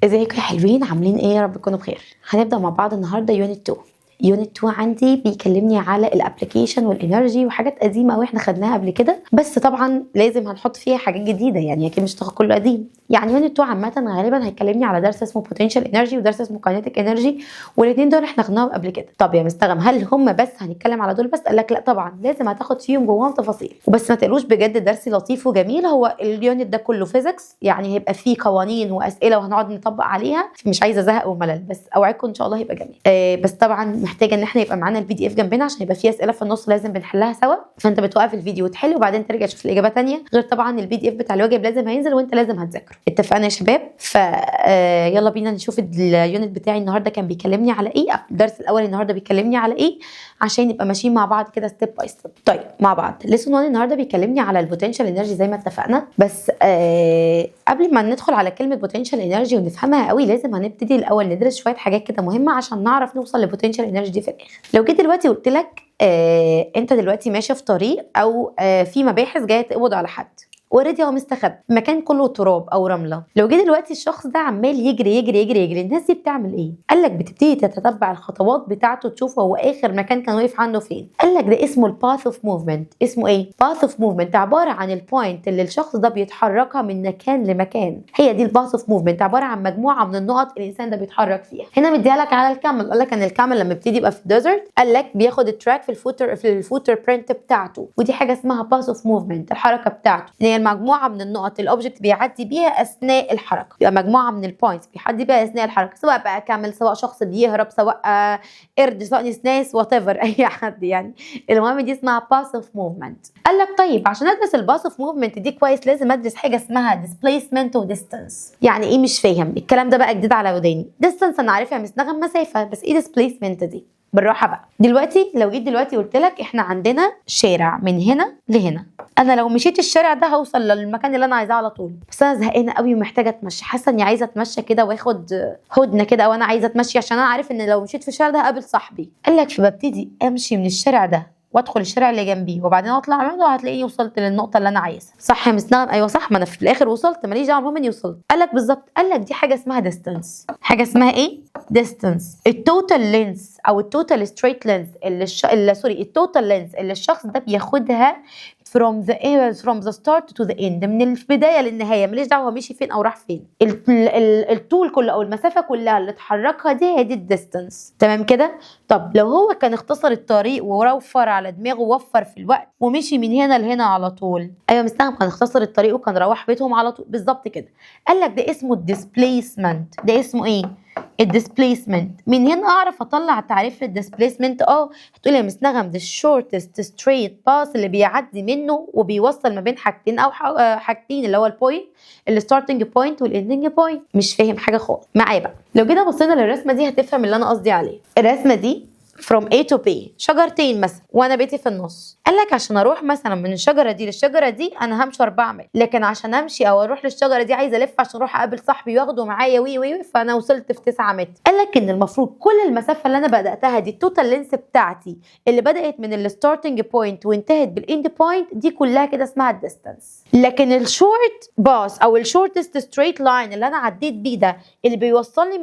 ازيكم يا حلوين، عاملين ايه؟ يا رب تكونوا بخير. هنبدا مع بعض النهارده يونت 2. يونت 2 عندي بيكلمني على الابلكيشن والانرجي وحاجات قديمه قوي احنا خدناها قبل كده، بس طبعا لازم هنحط فيها حاجات جديده، يعني اكيد مش هتاخد كله قديم. يعني يونت 2 عامه غالبا هيكلمني على درس اسمه بوتنشال انرجي ودرس اسمه كاينيتيك انرجي، والاثنين دول احنا خدناهم قبل كده. طب يا مستغم، هل هم بس هنتكلم على دول بس؟ قال لك لا طبعا، لازم هتاخد فيهم جواهم تفاصيل. وبس ما تقلوش، بجد درس لطيف وجميل. هو اليونت ده كله فيزيكس، يعني هيبقى فيه قوانين واسئله وهنقعد نطبق عليها، مش عايزه زهق وملل، بس اوعدكم ان شاء الله هيبقى جميل. بس طبعا محتاجه ان احنا يبقى معانا البي دي اف جنبنا، عشان يبقى فيه اسئله في النص لازم بنحلها سوا. فانت بتوقف الفيديو وتحل، وبعدين ترجع تشوف الاجابه تانية. غير طبعا البي دي اف بتاع الواجب لازم هينزل، وانت لازم هتذاكره. اتفقنا يا شباب؟ يلا بينا نشوف اليونت بتاعي النهارده كان بيكلمني على ايه. الدرس الاول النهارده بيكلمني على ايه، عشان نبقى ماشيين مع بعض كده ستيب باي ستيب. طيب مع بعض. ليسون 1 النهارده بيكلمني على البوتنشال انرجي زي ما اتفقنا، بس قبل ما ندخل على كلمه بوتنشال انرجي ونفهمها قوي، لازم هنبتدي الاول ندرس شويه حاجات كده مهمه عشان نعرف نوصل للبوتنشال انرجي دي في الاخر. لو جيت دلوقتي قلت لك انت دلوقتي ماشي في طريق، او في مباحث جايه تقبض على حد، اوريدي هو مستخبي، المكان كله تراب او رمله. لو جه دلوقتي الشخص ده عمال يجري يجري يجري يجري، الناس دي بتعمل ايه؟ قال لك بتبتدي تتتبع الخطوات بتاعته، تشوف هو اخر مكان كان واقف عنده فين. قال لك ده اسمه الباث اوف موفمنت. اسمه ايه؟ باث اوف موفمنت، عباره عن البوينت اللي الشخص ده بيتحركها من مكان لمكان. هي دي الباث اوف موفمنت، عباره عن مجموعه من النقط الانسان ده بيتحرك فيها. هنا مديها لك على الكامل. قال لك ان الكامل لما بيبتدي يبقى في الديزرت، قال لك بياخد التراك في الفوتر برنت بتاعته، ودي حاجه اسمها باث اوف موفمنت، الحركه بتاعته. هي المجموعه من النقط الاوبجكت بيعدي بيها اثناء الحركه، يبقى مجموعه من البوينتس بيعدي بيها اثناء الحركه، سواء بقى كامل، سواء شخص بيهرب، سواء قرد، سواء نسناس، وات ايفر، اي حد يعني. المهم دي اسمها باث اوف موفمنت. قال لك طيب عشان ادرس الباث اوف موفمنت دي كويس، لازم ادرس حاجه اسمها ديسبيسمنت وديستانس. يعني ايه؟ مش فاهم الكلام ده بقى، جديد على وداني. ديستانس انا عارفها يا مس نغم، مسافه، بس ايه ديسبيسمنت دي؟ بالراحه بقى. دلوقتي لو جيت دلوقتي قلت لك احنا عندنا شارع من هنا لهنا، انا لو مشيت الشارع ده هوصل للمكان اللي انا عايزاه على طول، بس انا زهقانه قوي ومحتاجه اتمشى، حاسه اني عايزه اتمشى كده واخد هدنه كده، وانا عايزه اتمشي عشان انا عارف ان لو مشيت في الشارع ده هقابل صاحبي. قال لك فببتدي امشي من الشارع ده وادخل الشارع اللي جنبيه، وبعدين اطلع منه وهتلاقيني وصلت للنقطه اللي انا عايزها. صح يا مس نغم؟ ايوه صح، ما انا في الاخر وصلت، ماليش دعوه، المهم اني وصلت. قال لك بالظبط، قال لك دي حاجه اسمها ديستانس. حاجه اسمها ايه؟ ديستانس. التوتال لينس او التوتال ستريت لينس التوتال لينس اللي الشخص ده بياخدها from the start to the end، من البدايه للنهايه، ماليش دعوه هو مشي فين او راح فين. الطول كله او المسافه كلها اللي اتحركها دي هي دي الديستانس. تمام كده؟ طب لو هو كان اختصر الطريق ووفر على دماغه، ووفر في الوقت ومشي من هنا لهنا على طول، ايوه مستغرب، كان اختصر الطريق وكان روح بيتهم على طول. بالظبط كده. قال لك ده اسمه الديسبيسمنت. ده اسمه ايه؟ الديسبيسمنت. من هنا اعرف اطلع تعريف للديسبيسمنت. هتقولي يا مس نغم، ده الشورتست ستريت باس اللي بيعدي منه وبيوصل ما بين حاجتين او حاجتين، اللي هو البوينت، الستارتنج بوينت والاندنج بوينت. مش فاهم حاجه خالص معايا بقى. لو جينا بصينا للرسمه دي هتفهم اللي انا قصدي عليه. الرسمه دي from A to B، شجرتين مثلا وانا بيتي في النص. قال لك عشان اروح مثلا من الشجره دي للشجره دي انا همشي 4 متر، لكن عشان امشي او اروح للشجره دي عايزه الف عشان اروح اقابل صاحبي واخده معايا وي فانا وصلت في 9 متر. قال لك ان المفروض كل المسافه اللي انا بداتها دي، التوتال لينس بتاعتي اللي بدات من الستارتنج بوينت وانتهت بالاند بوينت، دي كلها كده اسمها الديستانس. لكن الشورت باس او الشورتست ستريت لاين اللي انا عديت بيه ده، اللي بيوصلني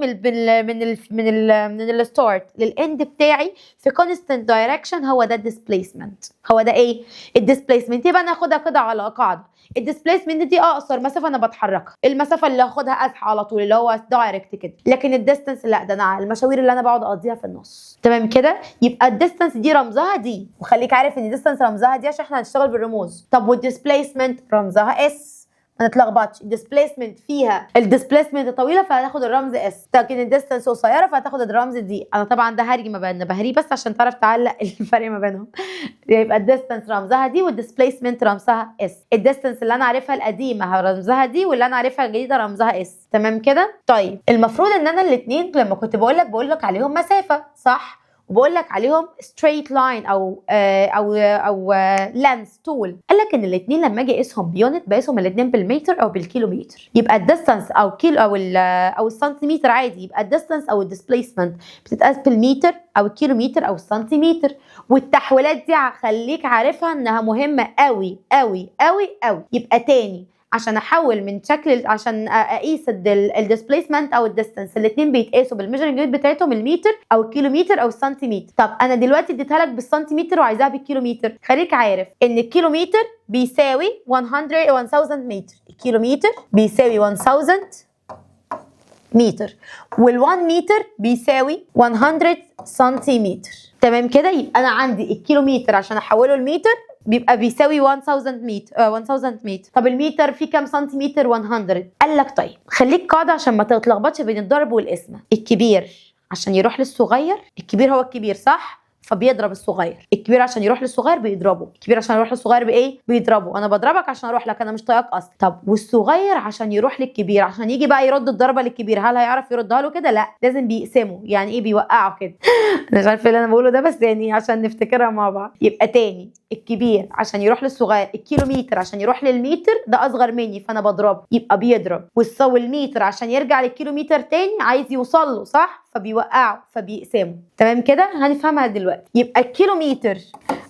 من الستارت للاند بتاعي في كونستنت دايركشن، هو ده الديسبيسمنت. هو ده ايه؟ الديسبيسمنت. يبقى ناخدها كده على قاعده، الديسبيسمنت دي اقصر مسافه انا بتحركها، المسافه اللي هاخدها اسهل على طول، اللي هو دايركت كده. لكن الديستانس لا، ده انا المشاوير اللي انا بقعد اقضيها في النص. تمام كده؟ يبقى الديستانس دي رمزها دي، وخليك عارف ان الديستانس رمزها دي عشان احنا هنشتغل بالرموز. طب والديسبيسمنت رمزها اس، ما نتلخبطش. الديسبيسمنت فيها الديسبيسمنت طويله فهتاخد الرمز اس، لكن الديستانس قصيره فهتاخد الرمز دي. انا طبعا ده هري ما بيننا، بهري بس عشان تعرف تعلق الفرق ما بينهم. يبقى الديستانس رمزها دي والديسبيسمنت رمزها اس. الديستانس اللي انا عارفها القديمه رمزها دي، واللي انا عارفها الجديده رمزها اس. تمام كده؟ طيب المفروض ان انا الاثنين لما كنت بقول لك عليهم مسافه، صح؟ وبقول لك عليهم straight line او length طول. قال لك ان الاثنين لما اجي اقيسهم بيونت بقيسهم الاثنين بالمتر او بالكيلومتر. يبقى الديستانس او كيلو او السنتيمتر عادي، يبقى الديستانس او الديسبيسمنت بتتقاس بالمتر او الكيلومتر او السنتيمتر. والتحويلات دي خليك عارفها انها مهمه قوي قوي قوي قوي. يبقى تاني عشان احول من شكل عشان اقيس الديسبيسمنت او الديستانس، الاثنين بيتقاسوا بالميجرنج يونت بتاعتهم المتر او الكيلومتر او السنتيمتر. طب انا دلوقتي اديتها لك بالسنتيمتر وعايزاها بالكيلومتر، خليك عارف ان الكيلومتر بيساوي 1000 متر، الكيلومتر بيساوي 1000 متر، وال1 متر بيساوي 100 سنتيمتر. تمام كده؟ يبقى انا عندي الكيلومتر عشان احوله لمتر بيبقى بيساوي 1000 متر 1000 متر. طب المتر فيه كام سنتيمتر؟ 100. قال لك طيب خليك قاعده عشان ما تتلخبطش بين الضرب والقسمه. الكبير عشان يروح للصغير، الكبير هو الكبير صح، فبيضرب الصغير. الكبير عشان يروح للصغير بيضربه، الكبير عشان يروح للصغير بايه؟ بيضربه. انا بضربك عشان اروح لك، انا مش طايقك اصلا. طب والصغير عشان يروح للكبير، عشان يجي بقى يرد الضربه للكبير، هل هيعرف يردها له كده؟ لا، لازم بيقسمه. يعني ايه بيوقعه كده؟ انا مش عارفه اللي انا بقوله ده، بس يعني عشان نفتكرها مع بعض. يبقى تاني، الكبير عشان يروح للصغير، الكيلومتر عشان يروح للمتر ده اصغر مني فانا بضربه يبقى بيضرب، والمتر عشان يرجع للكيلومتر تاني عايز يوصل له صح، فبيوقعه فبيقسمه. تمام كده؟ هنفهمها دلوقتي. يبقى الكيلومتر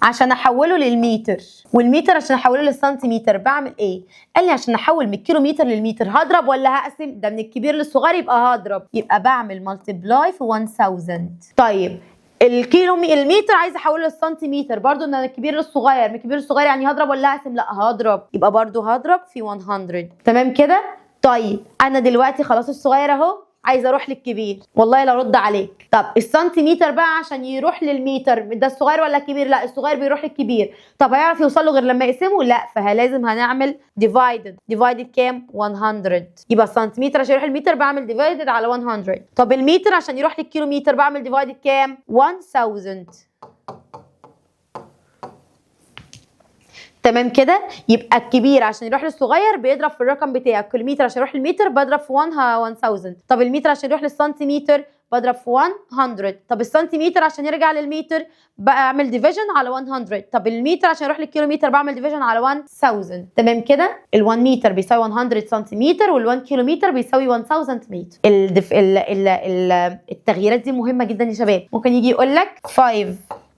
عشان احوله للمتر والمتر عشان احوله للسنتيمتر بعمل ايه؟ قال لي عشان احول من الكيلومتر للمتر هضرب ولا هقسم؟ ده من الكبير للصغير يبقى هضرب، يبقى بعمل ملتبلاي في 1000. طيب المتر عايز احوله للسنتيمتر، برضو ان الكبير للصغير، من الكبير للصغير يعني هضرب ولا هقسم؟ لا هضرب، يبقى برضو هضرب في 100. تمام كده؟ طيب انا دلوقتي خلاص الصغير اهو عايزه اروح للكبير، والله لا ارد عليك. طب السنتيمتر بقى عشان يروح للمتر ده الصغير ولا الكبير؟ لا الصغير بيروح للكبير. طب هيعرف يوصل له غير لما يقسمه؟ لا، فلازم هنعمل ديفايدد كام؟ 100. يبقى السنتيمتر عشان يروح المتر بعمل ديفايدد على 100. طب المتر عشان يروح للكيلومتر بعمل ديفايدد كام؟ 1000. تمام كده؟ يبقى الكبير عشان يروح للصغير بيضرب في الرقم بتاعه، الكيلومتر عشان يروح للمتر بضرب في 1000. طب المتر عشان يروح للسنتيمتر بضرب في 100. طب السنتيمتر عشان يرجع للمتر بعمل ديفيجن على 100. طب المتر عشان يروح للكيلومتر بعمل ديفيجن على 1000. تمام كده؟ ال1 متر بيساوي 100 سنتيمتر وال1 كيلومتر بيساوي 1000 متر. التغييرات دي مهمه جدا يا شباب. ممكن يجي يقول لك 5،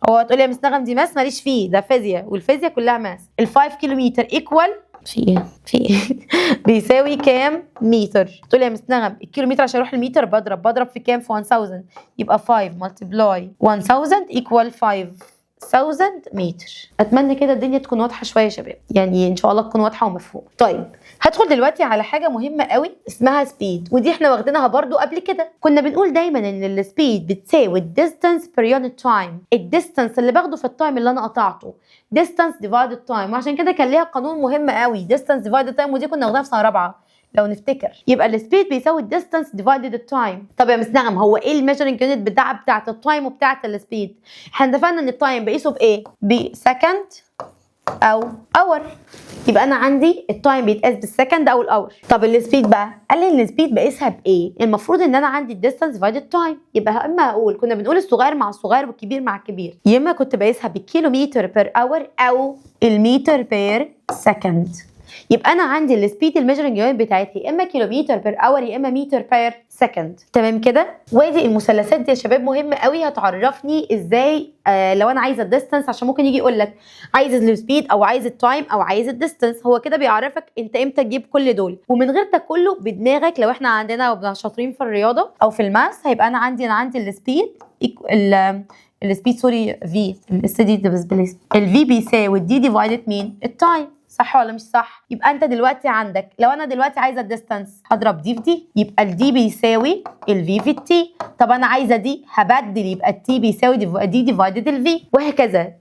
هو تقول لي يا مس نغم دي ماس ماليش فيه، ده فيزياء والفيزياء كلها ماس. ال5 كيلومتر ايكوال في بيساوي كام متر؟ تقول لي يا مس نغم الكيلومتر عشان اروح المتر بضرب في كام؟ في 1000. يبقى 5 ملتبلاي 1000 ايكوال 5000 متر. اتمنى كده الدنيا تكون واضحه شويه يا شباب، يعني ان شاء الله تكون واضحه ومفهومه. طيب هدخل دلوقتي على حاجه مهمه قوي اسمها سبيد، ودي احنا واخدينها برضو قبل كده. كنا بنقول دايما ان السبيد بتساوي الديستانس بير يونت تايم، الديستانس اللي باخده في التايم اللي انا قطعته، ديستانس ديفايدد تايم. وعشان كده كان ليها قانون مهم قوي، ديستانس ديفايدد تايم، ودي كنا واخداها في سنه رابعه لو نفتكر. يبقى السبيد بيساوي الديستانس ديفايدد التايم. طب يا مس نغم هو ايه الميجرنج يونت بتاعت التايم وبتاعت السبيد؟ احنا اتفقنا ان التايم بقيسه بايه؟ بسكند او اور. يبقى انا عندي التايم بيتقاس بالسكند او الاور. طب السبيد بقى قال لي السبيد بقيسها بايه؟ المفروض ان انا عندي الديستانس ديفايدد تايم، يبقى اما هقول كنا بنقول الصغير مع الصغير والكبير مع الكبير، يا اما كنت بقيسها بالكيلومتر بير اور او المتر بير سكند. يبقى انا عندي السبيد الميجرنج يونت بتاعتي يا اما كيلومتر بير اور يا اما متر بير سكند. تمام كده؟ وادي المثلثات دي يا شباب مهمه قوي، هتعرفني ازاي لو انا عايزه الديستانس، عشان ممكن يجي يقول لك عايز السبيد او عايز التايم او عايز الديستانس. هو كده بيعرفك انت امتى تجيب كل دول، ومن غير ده كله بدماغك. لو احنا عندنا شاطرين في الرياضه او في الماس هيبقى انا عندي السبيد السبيد سوري في الفي بيساوي الدي ديفايدد مين؟ التايم. صح ولا مش صح؟ يبقى انت دلوقتي عندك لو انا دلوقتي عايزه الديستانس هضرب دي في دي، يبقى الدي بيساوي الفي في التي. طب انا عايزه دي هبدل، يبقى التي بيساوي دي ديفايدد الفي، وهكذا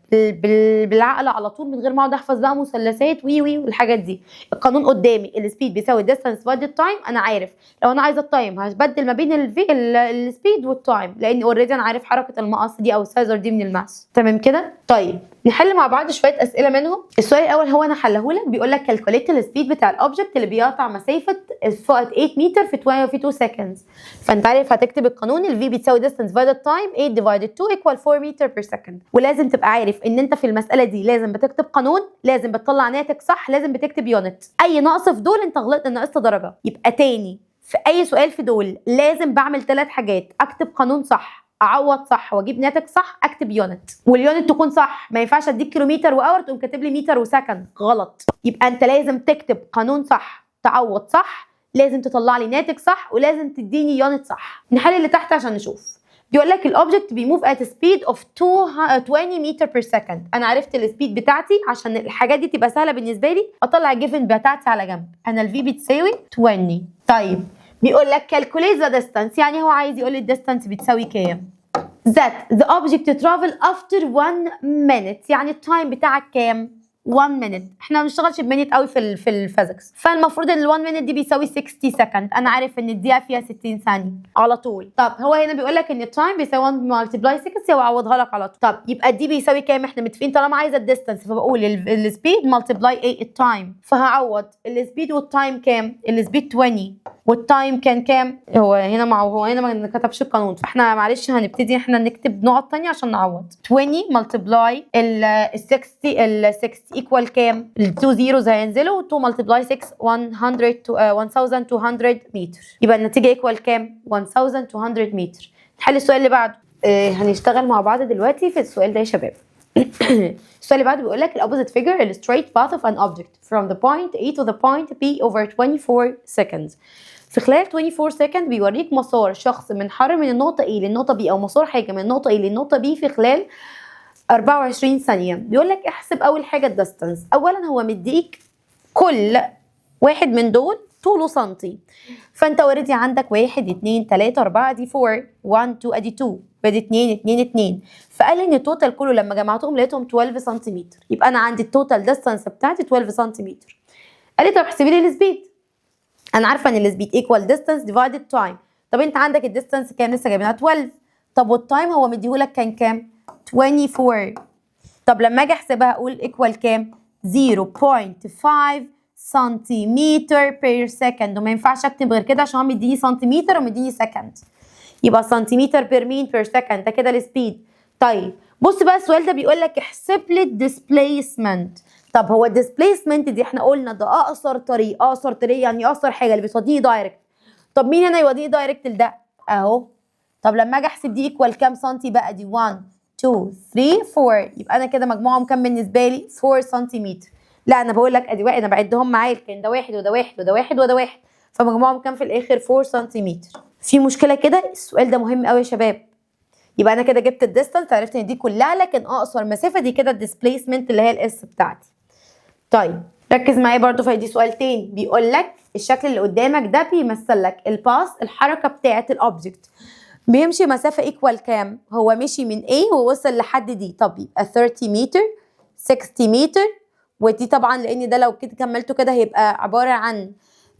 بالعقل على طول من غير ما اقعد احفظ بقى مثلثات والحاجات دي. القانون قدامي، السبيد بيساوي الديستانس ديفايدد تايم. انا عارف لو انا عايزه التايم هبدل ما بين السبيد والتايم، لان اوريدي انا عارف حركه المقص دي او السايزر دي من الماس. تمام كده؟ طيب نحل مع بعض شويه اسئله منهم. السؤال الاول هو انا حلهولك، بيقول لك كالكوليت السبيد بتاع الاوبجكت اللي بيقطع مسافه 8 متر في 2 سكندز. فانت عارف هتكتب القانون، الفي بتساوي distance divided time 8 divided 2 equal 4 متر per second. ولازم تبقى عارف ان انت في المساله دي لازم بتكتب قانون، لازم بتطلع ناتج صح، لازم بتكتب يونت. اي نقص في دول انت غلطت، نقصت درجه. يبقى تاني في اي سؤال في دول لازم بعمل 3 حاجات: اكتب قانون صح، اعوض صح واجيب ناتج صح اكتب يونت، واليونت تكون صح. ما ينفعش اديك كيلومتر واور تقوم كاتب لي متر وسكند، غلط. يبقى انت لازم تكتب قانون صح، تعوض صح، لازم تطلع لي ناتج صح، ولازم تديني يونت صح. نحل اللي تحت عشان نشوف. بيقول لك الاوبجكت بيموف at a speed of 20 متر per second. انا عرفت السبيد بتاعتي عشان الحاجات دي تبقى سهله بالنسبه لي، اطلع الجيفن بتاعتي على جنب. انا الفي بتساوي 20. طيب بيقول لك calculate the distance، يعني هو عايز يقول لي الديستانس بتساوي كام؟ that the object travel after 1 minute، يعني التايم بتاعك كام؟ 1 minute. احنا ما بنشتغلش بمينيت قوي في الفيزكس، فالمفروض ان ال 1 minute دي بيساوي 60 سكند. انا عارف ان الدقيقه فيها 60 ثانيه على طول. طب هو هنا بيقول لك ان التايم بيساوي 1 ملتبلاي 60، هو عوضها لك على طول. طب يبقى دي بيساوي كام؟ احنا متفقين طالما عايزه الديستانس فبقول السبيد ملتبلاي ايه؟ التايم. فهعوض السبيد والتايم كام؟ السبيد 20 والتايم كان كام؟ هو هنا ما كتبش القانون، فاحنا معلش هنبتدي احنا نكتب نقط تانية عشان نعوض. 20 ملتبلاي ال 60 ايكوال كام؟ ال 2 زيروز هينزلوا، 2 ملتبلاي 6 1200 متر. يبقى النتيجة ايكوال كام؟ 1200 متر. نحل السؤال اللي بعده. هنشتغل مع بعض دلوقتي في السؤال ده يا شباب. السؤال اللي بعده بيقول لك opposite figure illustrate path of an object from the point A to the point B over 24 seconds. في خلال 24 سكند بيوريك مسار شخص منحر من النقطة A للنقطة B، أو مسار حاجة من النقطة A للنقطة B في خلال 24 ثانية. بيقول لك احسب أول حاجة الديستانس. أولا هو مديك كل واحد من دول طوله سنتي، فأنت اوريدي عندك 1 2 3 4 دي 4، 1 2 أدي 2، ادي 2 2 2. فقال لي ان التوتال كله لما جمعتهم لقيتهم 12 سنتيمتر، يبقى انا عندي التوتال ديستانس بتاعتي 12 سنتيمتر. قال لي طب احسبي لي السبيد. انا عارفه ان السبيد ايكوال ديستانس ديفايدد تايم. طب انت عندك الديستانس كام؟ لسه جايبينها 12. طب والتايم هو مديهولك كان كام؟ 24. طب لما اجي احسبها اقول ايكوال كام؟ 0.5 سنتيمتر بير سكند، وما ينفعش اكتب غير كده عشان هو مديني سنتيمتر ومديني سكند. يبقى سنتيمتر بير مين؟ بير سكند. ده كده السبيد. طيب بص بقى السؤال ده بيقول لك احسب لي الديسبيسمنت. طب هو الديسبيسمنت دي احنا قلنا ده اقصر طريق، اقصر طريق يعني اقصر حاجه اللي بتوديني دايركت. طب مين هنا يوديني دايركت لده؟ اهو. طب لما اجي احسب دي ايكوال كام سنتي بقى؟ دي 1 2 3 4، يبقى انا كده مجموعهم كام بالنسبه لي؟ 4 سنتيمتر. لا انا بقول لك ادي واحد، انا بعدهم معايا، كان ده واحد وده واحد وده واحد وده واحد، فمجموعهم كام في الاخر؟ 4 سنتيمتر. في مشكله كده؟ السؤال ده مهم قوي يا شباب. يبقى انا كده جبت الديستانس، عرفت ان دي كلها، لكن اقصر مسافه دي كده الديسبيسمنت اللي هي الاس بتاعتي. طيب ركز معايا برضو في دي سؤال تاني. بيقول لك الشكل اللي قدامك ده بيمثل لك الباس، الحركه بتاعه الاوبجكت بيمشي مسافه ايكوال كام؟ هو مشي من A ووصل لحد دي. طب يبقى 30 متر 60 متر، ودي طبعا لان ده لو كده كملته كده هيبقى عباره عن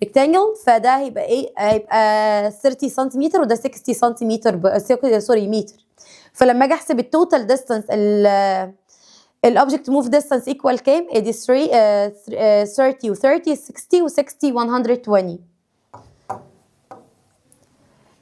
ريكتانجل، فده هيبقى ايه؟ هيبقى 30 سنتيمتر وده 60 سنتيمتر سوري متر. فلما اجي احسب التوتال ديستانس الاوبجكت موف ديستانس ايكوال كام؟ ادي 30 و30 60 و60 120.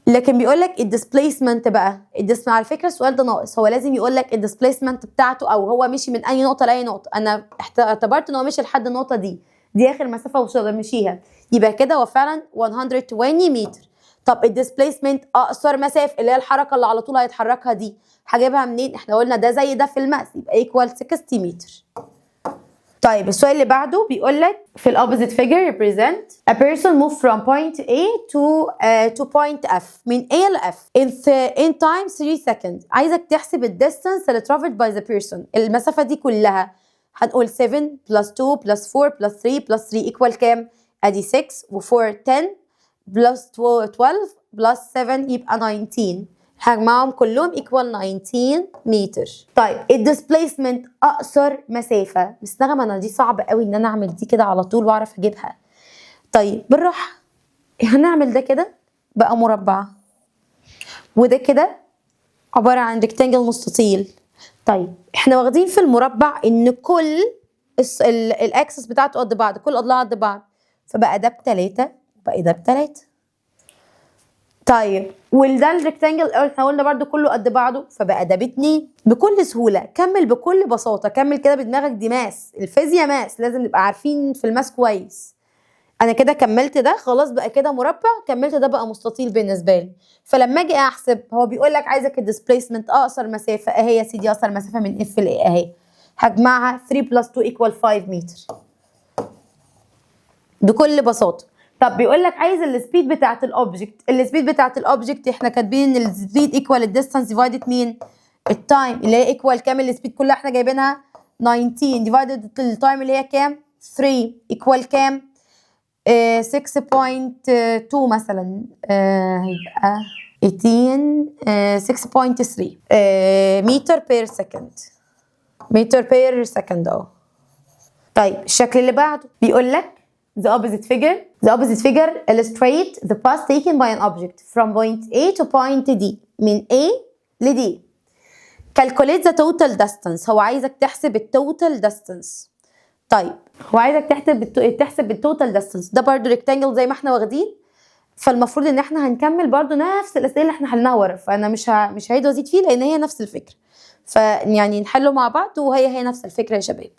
لكن بيقول لك الديسبيسمنت بقى، على فكره السؤال ده ناقص، هو لازم يقول لك الديسبيسمنت بتاعته او هو مشي من اي نقطه لاي نقطه. انا اعتبرت ان هو مشي لحد النقطه دي اخر مسافه وصل مشيها، يبقى كده هو فعلا 120 متر. طب الديسبيسمنت اقصر مسافه اللي هي الحركه اللي على طول هيتحركها دي، هجيبها منين؟ احنا قلنا ده زي ده في المقاس، يبقى ايكوال 60 متر. طيب السؤال اللي بعده بيقول لك في الopposite figure represent a person move from point A to point F من A ل F in time 3 seconds. عايزك تحسب الديستانس اللي traveled by the person. المسافة دي كلها هنقول 7 plus 2 plus 4 plus 3 plus 3 equal كام؟ ادي 6 و4 10 plus 12 plus 7 يبقى 19. هجمعهم كلهم ايكوال 19 متر. طيب الديسبيسمنت اقصر مسافه. بس نغمه انا دي صعبه قوي ان انا اعمل دي كده على طول واعرف اجيبها. طيب بالراحه، هنعمل ده كده بقى مربع، وده كده عباره عن ريكتانجل مستطيل. طيب احنا واخدين في المربع ان كل الاكسس بتاعته قد بعض، كل اضلاع قد بعض، فبقى ده ب3 وبقى ده ب3. طيب وده الريكتانجل احنا قلنا برده كله قد بعضه، فبقى ده ب2 بكل سهوله. كمل بكل بساطه، كمل كده بدماغك، دي ماس، الفيزياء ماس، لازم نبقى عارفين في الماس كويس. انا كده كملت ده خلاص بقى كده مربع، كملت ده بقى مستطيل بالنسبه لي. فلما اجي احسب هو بيقول لك عايزك الديسبيسمنت اقصر مسافه اهي يا سيدي، اقصر مسافه من اف ل A اهي، هجمعها 3 بلس 2 equal 5 متر بكل بساطه. طب بيقول لك عايز السبيد بتاعت الاوبجكت، السبيد بتاعت الاوبجكت احنا كاتبين ان السبيد ايكوال الديستانس ديفايدد مين؟ التايم، اللي هي ايكوال كام السبيد كلها احنا جايبينها 19 ديفايدد التايم اللي هي كام 3 ايكوال كام 6.2 مثلا، هيبقى 18 6.3 متر بير سكند، متر بير سكند اهو. طيب الشكل اللي بعده بيقول لك the opposite figure illustrate the path taken by an object from point A to point D، من A ل D. calculate the total distance، هو عايزك تحسب التوتال distance. طيب هو عايزك تحسب التوتال ديستانس، ده برضو ريكتانجل زي ما احنا واخدين، فالمفروض ان احنا هنكمل برضو نفس الاسئله اللي احنا حلناها ورا، فانا مش هعيد وازيد فيه لان هي نفس الفكره، فيعني نحله مع بعض وهي نفس الفكره يا شباب.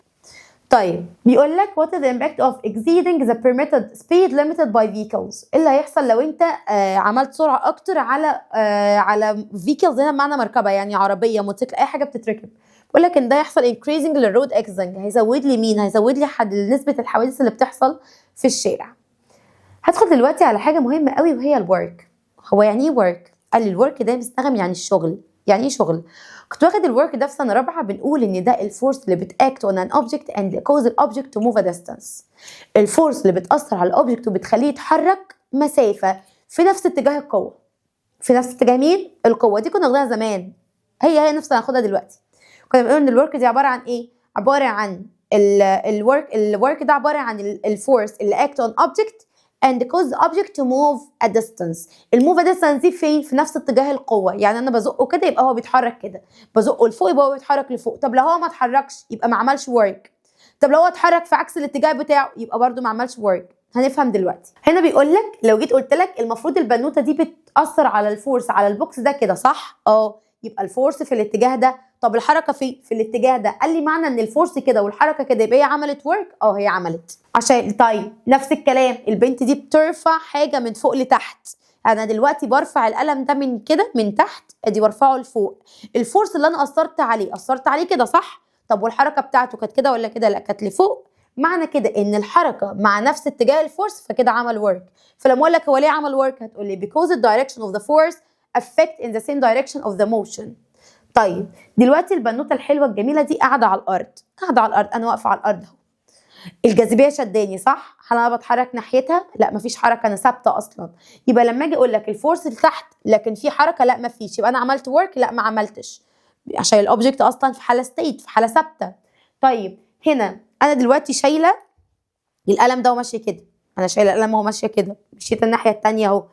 طيب بيقول لك what is the impact of exceeding the permitted speed limited by vehicles، ايه اللي هيحصل لو انت عملت سرعه اكتر على vehicles، هنا بمعنى مركبه يعني عربيه موتوسيكل اي حاجه بتتركب. بيقول لك ان ده يحصل increasing للرود accident، هيزود لي مين؟ هيزود لي نسبه الحوادث اللي بتحصل في الشارع. هدخل دلوقتي على حاجه مهمه قوي وهي الورك. هو يعني ايه ورك؟ قال لي الورك ده مستخدم يعني الشغل. يعني ايه شغل؟ كنت واخد الورك ده في سنه رابعه، بنقول ان ده الفورس اللي بتاكت اون ان اوبجكت اند cause الاوبجكت تو موف ا ديستانس، الفورس اللي بتاثر على الاوبجكت وبتخليه يتحرك مسافه في نفس اتجاه القوه. في نفس اتجاه مين؟ القوه. دي كنا واخدينها زمان، هي نفس اللي هناخدها دلوقتي. كنا بنقول ان الورك دي عباره عن ايه؟ عباره عن الورك ده عباره عن الفورس اللي اكت اون اوبجكت and cause the object to move a distance. الموف a distance دي فين؟ في نفس اتجاه القوة، يعني أنا بزقه كده يبقى هو بيتحرك كده، بزقه لفوق يبقى هو بيتحرك لفوق. طب لو هو ما اتحركش يبقى ما عملش work. طب لو هو اتحرك في عكس الاتجاه بتاعه يبقى برده ما عملش work. هنفهم دلوقتي. هنا بيقول لك لو جيت قلت لك المفروض البنوتة دي بتأثر على الفورس على البوكس ده كده صح؟ يبقى الفورس في الاتجاه ده. طب الحركه في الاتجاه ده. قال لي معنى ان الفورس كده والحركه كده يبقى هي عملت ورك. هي عملت. عشان طيب نفس الكلام البنت دي بترفع حاجه من فوق لتحت، انا دلوقتي برفع القلم ده من كده من تحت ادي برفعه لفوق، الفورس اللي انا اثرت عليه كده صح؟ طب والحركه بتاعته كانت كده ولا كده؟ لا كانت لفوق. معنى كده ان الحركه مع نفس اتجاه الفورس فكده عمل ورك. فلما اقول لك هو ليه عمل ورك هتقول لي because the direction of the force affect in the same direction of the motion. طيب دلوقتي البنوته الحلوه الجميله دي قاعده على الارض، انا واقفه على الارض اهو. الجاذبيه شداني صح؟ هل انا بتحرك ناحيتها؟ لا مفيش حركه، انا ثابته اصلا. يبقى لما اجي اقول لك الفورس لتحت لكن في حركه، لا مفيش، يبقى انا عملت ورك؟ لا ما عملتش، عشان الاوبجكت اصلا في حاله ستيت، في حاله ثابته. طيب هنا انا دلوقتي شايله القلم ده وماشيه كده، انا شايله القلم وهو ماشيه كده، مشيت الناحيه الثانيه اهو.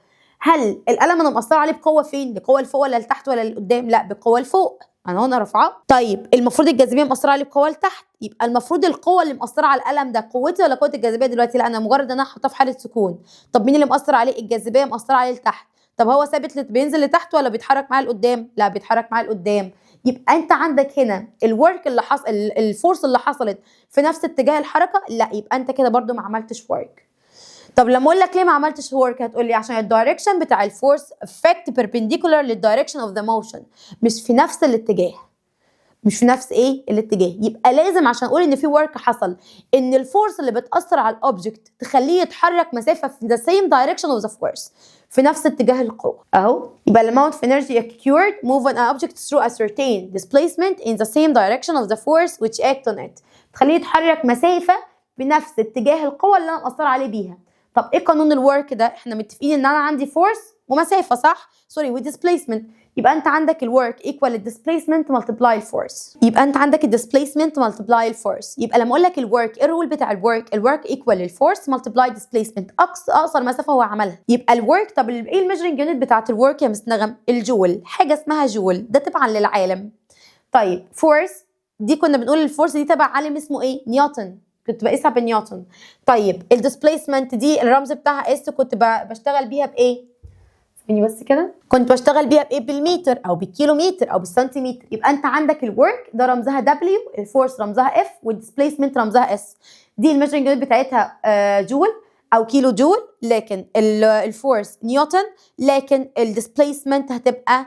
هل القلم انا مأثره عليه بقوه فين؟ بقوه لفوق ولا لتحت ولا لقدام؟ لا بقوه لفوق، انا هنا رافعاه. طيب المفروض الجاذبيه مأثره عليه بقوه لتحت، يبقى المفروض القوه اللي مأثره على القلم ده قوتي ولا قوه الجاذبيه دلوقتي؟ لا انا مجرد ان انا حاطاه في حاله سكون. طب مين اللي مأثر عليه؟ الجاذبيه مأثره عليه لتحت. طب هو ثابت بينزل لتحت ولا بيتحرك معاه لقدام؟ لا بيتحرك معاه لقدام. يبقى انت عندك هنا الورك اللي حصل، الفورس اللي حصلت في نفس اتجاه الحركه، لا يبقى انت كده برده ما عملتش ورك. طب لما اقول لك ليه ما عملتش ورك هتقول لي عشان الدايركشن بتاع الفورس افكت بيربنديكولار للدايركشن اوف ذا موشن، مش في نفس الاتجاه، مش في نفس الاتجاه. يبقى لازم عشان اقول ان في ورك حصل ان الفورس اللي بتاثر على الاوبجكت تخليه يتحرك مسافه في the same direction of the force، في نفس اتجاه القوه اهو. يبقى the amount of energy occurred move an object through a certain displacement in the same direction of the force which act on it، تخليه يتحرك مسافه بنفس اتجاه القوه اللي انا مأثره عليه بيها. طب ايه قانون الورك ده؟ احنا متفقين ان انا عندي فورس ومسافه صح؟ سوري وديسبيسمنت. يبقى انت عندك الورك ايكوال الديسبيسمنت ملتبلاي الفورس، يبقى انت عندك الديسبيسمنت ملتبلاي الفورس. يبقى لما اقول لك الورك، ايه الرول بتاع الورك؟ الورك ايكوال الفورس ملتبلاي ديسبيسمنت، اقصر مسافه هو عملها. يبقى الورك، طب ايه الميجرنج يونت بتاعت الورك يا مس نغم؟ الجول، حاجه اسمها جول، ده تبعا للعالم. طيب فورس دي كنا بنقول الفورس دي تبع عالم اسمه ايه؟ نيوتن، كنت بقيسها بنيوتن. طيب الديسبيسمنت دي الرمز بتاعها اس، كنت بشتغل بيها بايه؟ بس كده كنت بشتغل بيها بايه؟ بالمتر او بالكيلومتر او بالسنتيمتر. يبقى انت عندك الورك ده رمزها دبليو، الفورس رمزها اف، والديسبيسمنت رمزها اس. دي الميجرنج يونت بتاعتها جول او كيلو جول، لكن الفورس نيوتن، لكن الديسبيسمنت هتبقى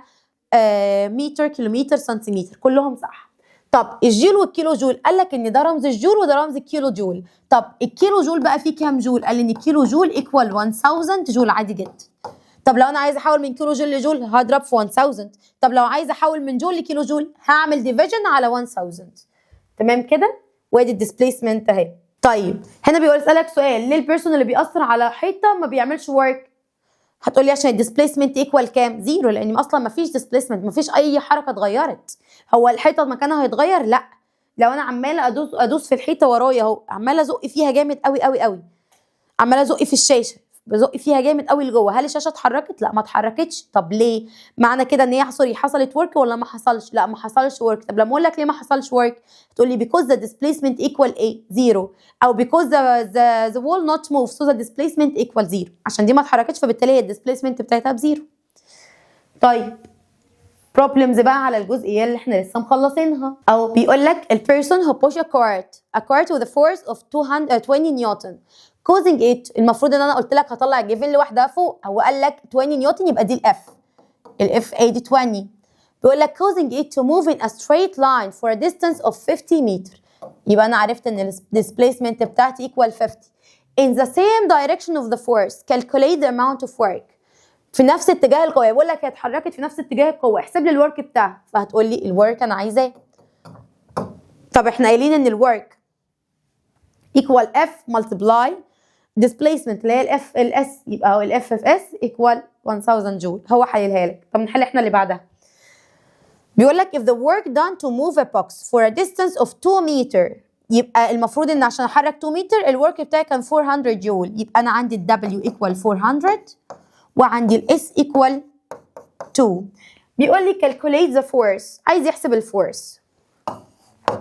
متر، كيلومتر، سنتيمتر، كلهم صح. طب الجول والكيلو جول، قال لك ان ده رمز الجول وده رمز الكيلو جول. طب الكيلو جول بقى فيه كام جول؟ قال لي ان الكيلو جول ايكوال 1000 جول عادي جدا. طب لو انا عايزه احول من كيلو جول لجول هضرب في 1000. طب لو عايزه احول من جول لكيلو جول هعمل ديفيجن على 1000. تمام كده؟ وادي الديسبيسمنت اهي. طيب هنا بيقول اسالك سؤال، ليه البيرسون اللي بيأثر على حيطه ما بيعملش ورك؟ هتقول لي عشان الديسبيسمنت ايكوال كام؟ زيرو، لان اصلا ما فيش ديسبيسمنت، ما فيش اي حركه اتغيرت. هو الحيطه مكانها هيتغير؟ لا. لو انا عماله ادوس في الحيطه ورايا اهو، عماله ازق فيها جامد قوي قوي قوي، عماله ازق في الشاشه، بزق فيها جامد قوي لجوه، هل الشاشه اتحركت؟ لا ما اتحركتش. طب ليه؟ معنى كده ان هي حصلت ورك ولا ما حصلش؟ لا ما حصلش ورك. طب لما اقول لك ليه ما حصلش ورك، تقول لي because the displacement equal ايه؟ زيرو، او because the wall not move so the displacement equal زيرو، عشان دي ما اتحركتش فبالتالي هي الديسبيسمنت بتاعتها بزيرو. طيب بروبلمز بقى على الجزئيه اللي احنا لسه مخلصينها، او بيقول لك a person who push a cart with a force of 20 نيوتن causing it. المفروض ان انا قلت لك هطلع الجيفن لوحدها فوق، هو قال لك 20 نيوتن يبقى دي الاف ادي 20. بيقول لك causing it to move in a straight line for a distance of 50 متر، يبقى انا عرفت ان الديسبيسمنت بتاعتي equal 50. in the same direction of the force calculate the amount of work. في نفس اتجاه القوه، بقول لك هي اتحركت في نفس اتجاه القوه، احسب لي الورك بتاعها، فهتقول لي الورك انا عايزاه. طب احنا قايلين ان الورك ايكوال اف ملتبلاي ديسبيسمنت اللي هي الاس، يبقى هو الاف في اس ايكوال 1000 جول. هو حللها لك. طب نحل احنا اللي بعدها. بيقول لك if the work done to move a box for a distance of 2 meter، يبقى المفروض ان عشان احرك 2 متر الورك بتاعي كان 400 جول، يبقى انا عندي الدبليو ايكوال 400 وعندي الاس ايكوال 2. بيقول لي calculate the force، عايز يحسب الفورس.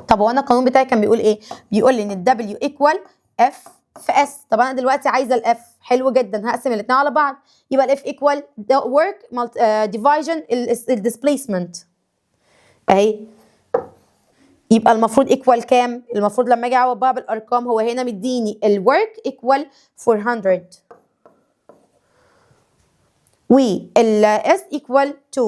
طب هو انا القانون بتاعي كان بيقول ايه؟ بيقول لي ان الدبليو ايكوال اف في اس. طب انا دلوقتي عايزه الاف، حلو جدا، هقسم الاثنين على بعض، يبقى الاف ايكوال work division الديسبيسمنت اهي. يبقى المفروض ايكوال كام؟ المفروض لما اجي اعوض بقى بالارقام، هو هنا مديني الورك ايكوال 400 والاس ايكوال 2،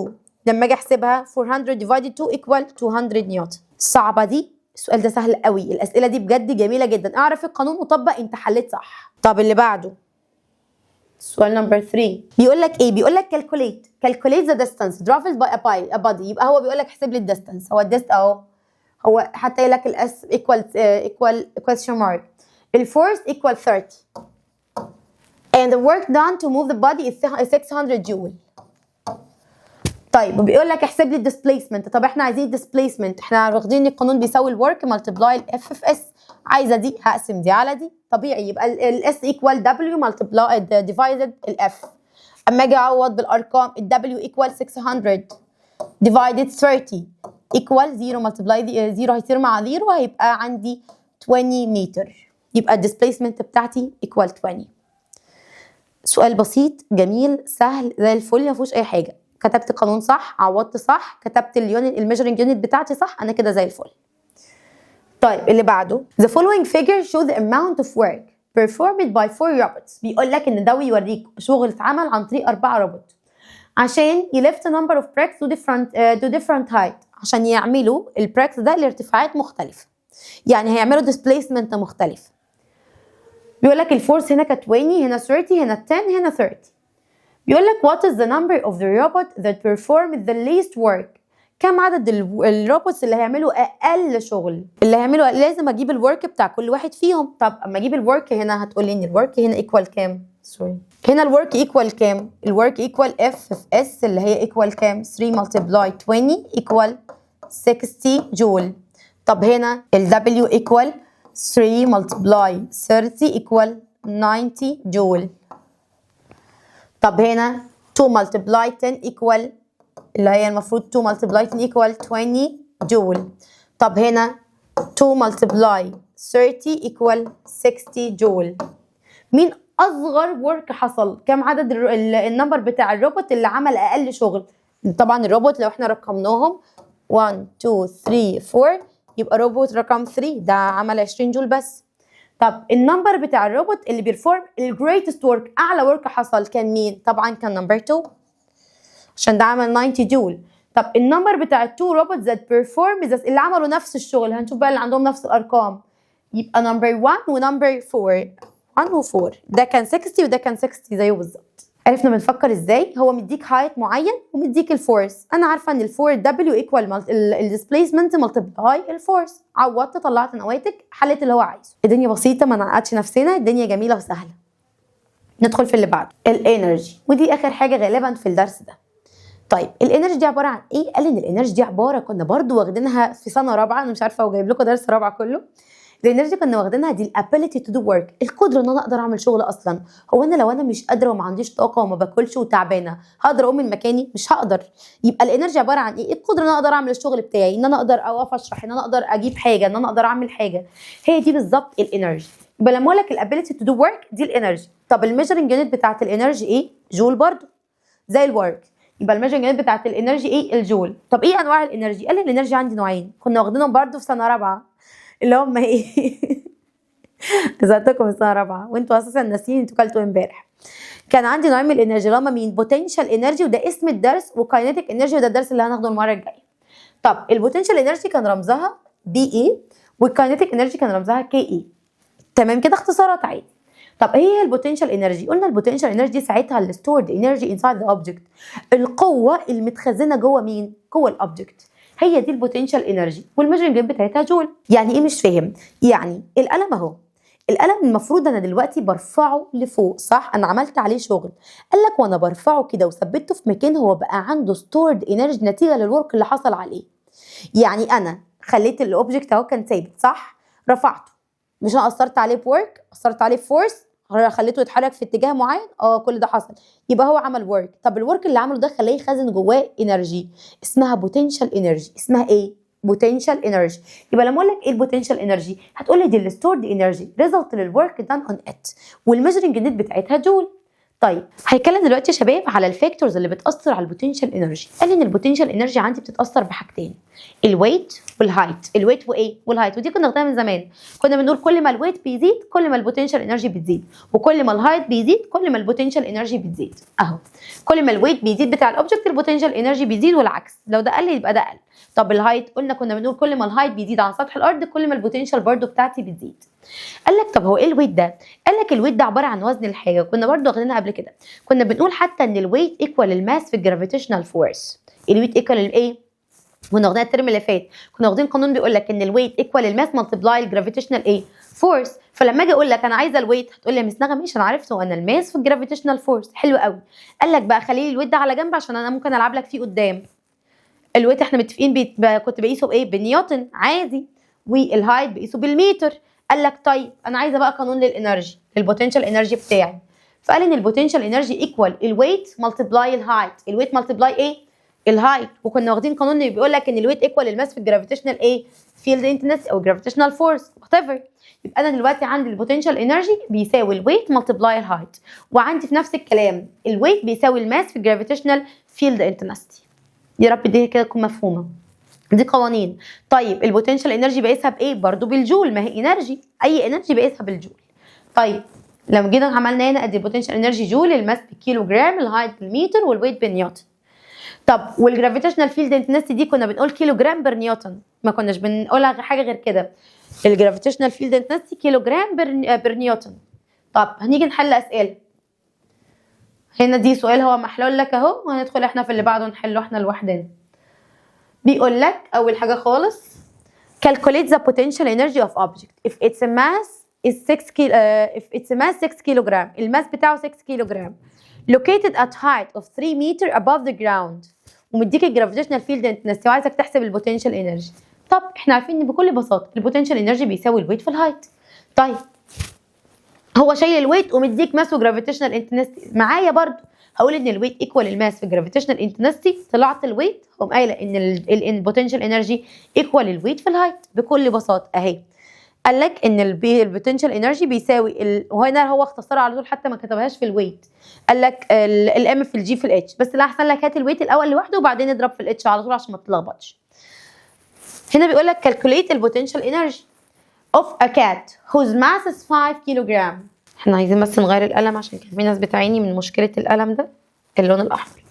لما اجي احسبها 400 ديفايدد 2 ايكوال 200 نيوتن. صعبه دي؟ السؤال ده سهل قوي، الاسئله دي بجد جميله جدا، اعرف القانون مطبق انت حليت صح. طب اللي بعده سؤال نمبر 3 بيقول لك ايه؟ بيقول لك calculate the distance traveled by a body. يبقى هو بيقول لك احسب لي الديستانس، هو الديست اهو، هو حتى لك الاس equal question mark، الفورس equal 30 and the work done to move the body is 600 جول. طيب وبيقول لك احسب لي الديسبيسمنت. طب احنا عايزين الديسبيسمنت، احنا واخدين القانون بيساوي الورك ملتبلاي الاف في اس، عايزه دي هقسم دي على دي، طبيعي يبقى الاس ايكوال دبليو ملتبلاي ديفايدد الاف. اما اجي اعوض بالارقام، الدبليو ايكوال 600 ديفايدد 30 ايكوال 0 ملتبلاي 0 هيصير مع 0 هيبقى عندي 20 متر، يبقى الديسبيسمنت بتاعتي ايكوال 20. سؤال بسيط جميل سهل زي الفل، ما فيهوش اي حاجه، كتبت القانون صح، عوضت صح، كتبت اليونت الميجرنج يونت بتاعتي صح، انا كده زي الفل. طيب اللي بعده the following figure show the amount of work performed by 4 robots. بيقول لك ان ده بيوريك شغل اتعمل عن طريق 4 روبوت عشان يلفت number of bricks to different height، عشان يعملوا البريكس ده لارتفاعات مختلفه، يعني هيعملوا displacement مختلف. بيقول لك الفورس هنا كانت 20، هنا 30، هنا 10، هنا 30. بيقول لك what is the number of the robot that performed the least work. كم عدد الروبوتس اللي هيعملوا اقل شغل؟ اللي هيعملوا لازم اجيب الورك بتاع كل واحد فيهم. طب اما اجيب الورك هنا هتقولي ان الورك هنا ايكوال كام؟ سوري، هنا الورك ايكوال كام؟ الورك ايكوال اف في اس اللي هي ايكوال كام؟ 3 ملتبلاي 20 ايكوال 60 جول. طب هنا الدبليو ايكوال 3 ملتبلاي 30 ايكوال 90 جول. طب هنا 2 ملتبلاي 10 ايكوال اللي هي المفروض 2 ملتبلاي 10 ايكوال 20 جول. طب هنا 2 ملتبلاي 30 ايكوال 60 جول. مين اصغر ورك حصل؟ كم عدد النمبر بتاع الروبوت اللي عمل اقل شغل؟ طبعا الروبوت لو احنا رقمناهم 1 2 3 4 يبقى روبوت رقم 3 ده عمل 20 جول بس. طب النمبر بتاع الروبوت اللي بيرفورم الجريتست ورك، اعلى ورك حصل كان مين؟ طبعا كان نمبر 2 عشان ده عمل 90 جول. طب النمبر بتاع التو روبوت ذات بيرفورم اللي عملوا نفس الشغل، هنشوف بقى اللي عندهم نفس الارقام، يبقى نمبر 1 ونمبر 4. 1 و4 ده كان 60 وده كان 60 زيه بالظبط. عرفنا بنفكر ازاي؟ هو مديك هايت معين ومديك الفورس، انا عارفه ان الفور دبليو ايكوال الديسبيسمنت ملتبلاي الفورس، عوضت طلعت نواتج حليت اللي هو عايزه. الدنيا بسيطه، ما نعقدش نفسنا، الدنيا جميله وسهله. ندخل في اللي بعده، الانرجي، ودي اخر حاجه غالبا في الدرس ده. طيب الانرجي دي عباره عن ايه؟ قال ان الانرجي دي عباره، كنا برضو واخدينها في سنه رابعه، انا مش عارفه هو جايب لكم درس رابعه كله. الانرجي كنا واخدينها دي الابيليتي تو دو ورك، القدره ان انا اقدر اعمل شغل. اصلا هو انا لو انا مش قادره وما عنديش طاقه وما باكلش وتعبانه هقدر اقوم من مكاني؟ مش هقدر. يبقى الانرجي عباره عن ايه؟ القدره ان انا اقدر اعمل الشغل بتاعي، ان انا اقدر اقف اشرح، ان انا اقدر اجيب حاجه، ان انا اقدر اعمل حاجه. هي دي بالظبط الانرجي. يبقى لما اقول لك الابيليتي تو دو ورك دي الانرجي. طب الميجرنج يونت بتاعت الانرجي ايه؟ جول برضو زي الورك. يبقى الميجرنج يونت بتاعت الانرجي ايه؟ الجول. طب ايه انواع الانرجي؟ قال لي الانرجي عندي نوعين، كنا واخدينهم برضو في سنه رابعه، اللي هم ايه؟ زدتكم السنه رابعه وانتوا اساسا ناسيين انتوا كلتوا امبارح. كان عندي نوعين من الانرجي، اللي هم مين؟ بوتنشال انرجي وده اسم الدرس، وكاينيتيك انرجي وده الدرس اللي هناخده المره الجايه. طب البوتنشال انرجي كان رمزها بي اي، والكاينيتيك انرجي كان رمزها كي اي. تمام كده اختصارات عادي. طب ايه هي البوتنشال انرجي؟ قلنا البوتنشال انرجي ساعتها الستورد انرجي انسايد ذا اوبجكت، القوه المتخزنه جوه مين؟ جوه الاوبجكت، هي دي البوتنشال انرجي، والميجرنج بتاعتها جول. يعني ايه مش فاهم؟ يعني القلم اهو، القلم المفروض انا دلوقتي برفعه لفوق، صح؟ انا عملت عليه شغل. قال لك وانا برفعه كده وثبته في مكان، هو بقى عنده ستورد انرجي نتيجه للورك اللي حصل عليه. يعني انا خليت الاوبجكت اهو كان ثابت، صح؟ رفعته، مش انا اثرت عليه بورك، اثرت عليه بفورس، خليته يتحرك في اتجاه معين، كل ده حصل، يبقى هو عمل ورك. طب الورك اللي عمله ده خلاه يخزن جواه انرجي اسمها بوتنشال انرجي. اسمها ايه؟ بوتنشال انرجي. يبقى لما اقول لك ايه البوتنشال انرجي هتقول لي دي الستورد انرجي ريزلت للورك دان اون ات، والميجرنج نت بتاعتها جول. طيب هيتكلم دلوقتي يا شباب على الفاكتورز اللي بتاثر على البوتنشال انرجي. قال ان البوتنشال انرجي عندي بتتاثر بحاجتين، الويت والهايت. الويت وايه؟ والهايت، ودي كنا واخدينها من زمان، كنا بنقول كل ما الويت بيزيد كل ما البوتنشال انرجي بتزيد، وكل ما الهايت بيزيد كل ما البوتنشال انرجي بتزيد. اهو كل ما الويت بيزيد بتاع الاوبجكت البوتنشال انرجي بيزيد، والعكس لو ده قل يبقى ده قل. طب الهايت قلنا كنا بنقول كل ما الهايت بيزيد عن سطح الارض كل ما البوتنشال برضو بتاعتي بتزيد. قال لك طب هو ايه الويت ده؟ قال لك الويت ده عباره عن وزن الحاجه، كنا برضو واخدينها قبل كده، كنا بنقول حتى ان الويت ايكوال الماس في الجرافيتيشنال فورس. الويت ايكوال الايه؟ كنا واخدين الترم اللي فات، كنا واخدين قانون بيقول لك ان الويت ايكوال الماس ملتبلاي الجرافيتيشنال ايه؟ فورس. فلما اجي اقول لك انا عايزه الويت هتقول لي يا مس نغم ماشي انا عرفته، انا الماس في الجرافيتيشنال فورس، حلو قوي. قال لك بقى خلي لي الويت ده على جنب عشان انا ممكن العب لك فيه قدام. الويت احنا متفقين كنت بقيسه بايه؟ بنيوتن عادي، والهايت بقيسه بالمتر. قال لك طيب انا عايزه بقى قانون للانرجي، للبوتنشال انرجي بتاعي. فقال ان البوتنشال انرجي ايكوال الويت ملتبلاي الهايت. الويت ملتبلاي ايه؟ الهايت. وكنا واخدين قانون اللي بيقول لك ان الويت ايكوال الماس في الجرافيتيشنال ايه؟ فيلد انتنسيتي او جرافيتيشنال فورس وات ايفر. يبقى انا دلوقتي عندي البوتنشال انرجي بيساوي الويت ملتبلاي الهايت، وعندي في نفس الكلام الويت بيساوي الماس في الجرافيتيشنال فيلد انتنسيتي. يا رب دي كده تكون مفهومه، دي قوانين. طيب البوتنشال انرجي بقيسها بايه؟ برضو بالجول، ما هي انرجي، اي انرجي بقيسها بالجول. طيب لما جينا عملنا هنا ادي البوتنشال انرجي جول، الماس بالكيلو جرام، الهايت بالمتر، والويت بالنيوتن. طب والجرافيتيشنال فيلد انتنسيتي دي كنا بنقول كيلو جرام بر نيوتن، ما كناش بنقولها حاجه غير كده، الجرافيتيشنال فيلد انتنسيتي كيلو جرام بر نيوتن. طب هنيجي نحل اسئله. هنا دي سؤال هو محلول لك اهو، وهندخل احنا في اللي بعده نحله احنا لوحدنا. بيقول لك اول حاجه خالص calculate the potential energy of object if its mass is 6 كيلو if its mass 6 كيلو جرام، الماس بتاعه 6 كيلو جرام located at height of 3 meter above the ground، ومديك الجرافيتيشنال فيلد انتنسيتي وعايزك تحسب البوتنشال انرجي. طب احنا عارفين ان بكل بساطه البوتنشال انرجي بيساوي الويت في الهايت. طيب هو شايل الويت ومديك ماس وجرافيتيشنال انتنسيتي معايا برضو، هقول ان الويت ايكوال الماس في جرافيتيشنال انتنسيتي، طلعت الويت هقوم قايله ان البوتنشال انرجي ايكوال الويت في الهايت بكل بساطه اهي. قال لك ان البوتنشال انرجي بيساوي وهنا هو اختصرها على طول حتى ما كتبهاش في الويت، قال لك الام في الجي في الاتش، بس لا احسن لك هات الويت الاول لوحده وبعدين اضرب في الاتش على طول عشان ما تتلخبطش. هنا بيقول لك كالكوليت البوتنشال انرجي، of a cat whose mass is 5 kilogram. احنا عايزين بس نغير القلم عشان كان في ناس بتعاني من مشكلة القلم ده اللون الأحمر.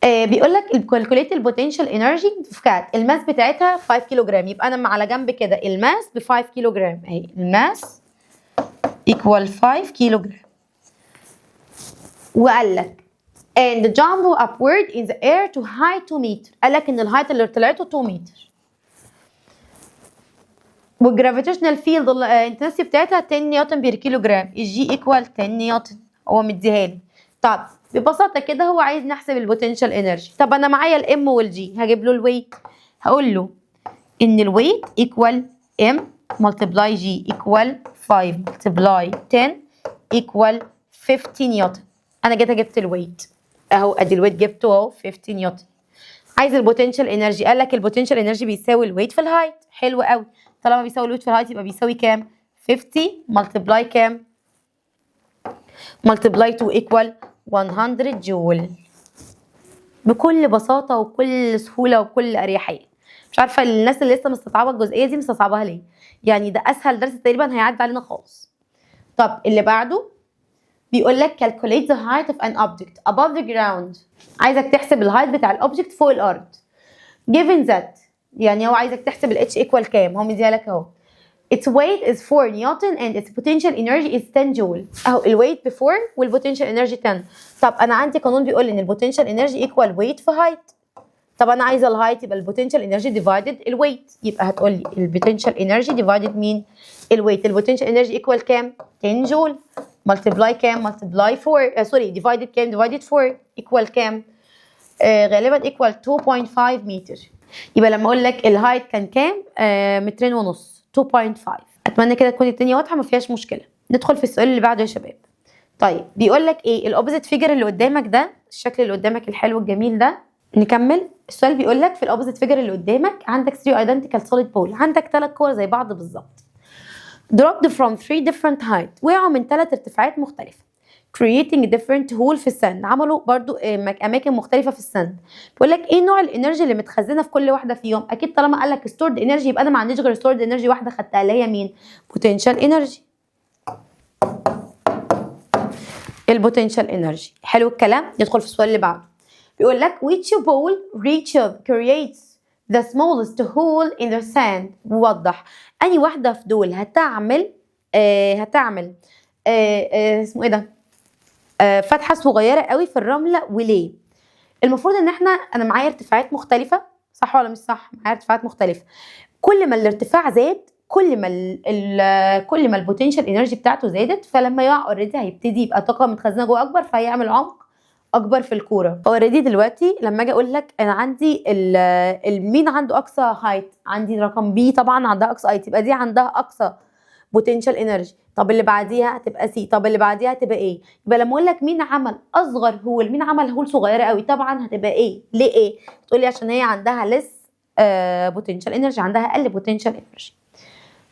بيقول لك calculate البوتنشال انرجي في كات، الماس بتاعتها 5 كيلوجرام، يبقى انا على جنب كده الماس ب 5 كيلوجرام اهي، الماس equal 5 كيلوجرام. وقال لك and jump upward in the air to height 2 متر، قال لك ان الهايت اللي طلعته 2 متر. والجرافيتيشنال فيلد الانتنسيتي بتاعتها 10 نيوتن بير كيلو جرام، الجي ايكوال 10 نيوتن، هو مديها لي. طب ببساطه كده هو عايز نحسب البوتنشال انرجي. طب انا معايا الام والجي، هجيب له الويت، هقول له ان الويت ايكوال ام ملتبلاي جي ايكوال 5 ملتبلاي 10 ايكوال 50 نيوتن. انا جبت الويت اهو، ادي الويت جبته اهو 50 نيوتن. عايز البوتنشال انرجي، قال لك البوتنشال انرجي بيساوي الويت في الهايت. حلو قوي، طالما بيساوي الويت في الهايت يبقى بيساوي كام؟ 50 ملتبلاي كام؟ ملتبلاي 2 ايكوال 100 جول. بكل بساطه وكل سهوله وكل اريحيه. مش عارفه الناس اللي لسه مستصعبه الجزئيه دي مستصعباها ليه؟ يعني ده اسهل درس تقريبا هيعدي علينا خالص. طب اللي بعده بيقول لك calculate the height of an object above the ground. عايزك تحسب الهايت بتاع الاوبجكت فوق الارض. given that، يعني هو عايزك تحسب ال H equal كام؟ هو مديها لك اهو. its weight is 4 نيوتن and its potential energy is 10 جول. اهو الويت ب 4 والبوتنشال انرجي 10. طب انا عندي قانون بيقول ان البوتنشال انرجي ايكوال ويت في هايت. طب انا عايزه الهايت، يبقى البوتنشال انرجي ديفايدد الويت، يبقى هتقول لي البوتنشال انرجي ديفايدد مين؟ الويت. البوتنشال انرجي ايكوال كام؟ 10 جول ملتبلاي كام؟ ملتبلاي 4 سوري ديفايدد كام؟ ديفايدد 4 ايكوال كام؟ غالبا ايكوال 2.5 متر. يبقى لما اقول لك الهايت كان كام؟ مترين ونص، 2.5. اتمنى كده تكون الدنيا واضحه ما فيهاش مشكله. ندخل في السؤال اللي بعده يا شباب. طيب بيقول لك ايه الاوبوزيت فيجر اللي قدامك ده، الشكل اللي قدامك الحلو الجميل ده. نكمل السؤال. بيقول لك في الاوبوزيت فيجر اللي قدامك عندك 3 ايدنتيكال سوليد بول، عندك 3 كور زي بعض بالظبط. dropped from 3 different height، وقعوا من 3 ارتفاعات مختلفه. creating different hole في السند، عملوا برضو اماكن مختلفه في السند. بيقول لك ايه نوع الانرجي اللي متخزنه في كل واحده فيهم؟ اكيد طالما قال لك stored energy يبقى انا ما عنديش غير stored energy واحده خدتها اللي هي مين؟ potential energy. البوتنشال انرجي. حلو الكلام. ندخل في السؤال اللي بعده. بيقول لك which pole creates the smallest hole in the sand. ووضح اني واحده في دول هتعمل اسمه ايه ده، فتحه صغيره قوي في الرمله. وليه؟ المفروض ان انا معايا ارتفاعات مختلفه، صح ولا مش صح؟ معايا ارتفاعات مختلفه. كل ما الارتفاع زاد كل ما البوتنشال انرجي بتاعته زادت، فلما يقع اوريدي هيبتدي يبقى طاقه متخزنه جوه اكبر، فهيعمل عمق اكبر في الكوره. اوريدي دلوقتي لما اجي اقول لك انا عندي مين عنده اقصى هايت؟ عندي رقم بي طبعا عندها اقصى هايت، يبقى دي عندها اقصى بوتنشال انرجي. طب اللي بعديها هتبقى سي، طب اللي بعديها هتبقى ايه؟ يبقى لما اقول لك مين عمل اصغر هول، مين عمل هول صغيره قوي، طبعا هتبقى ايه. ليه ايه؟ تقول لي عشان هي عندها لس بوتنشال انرجي، عندها اقل بوتنشال انرجي.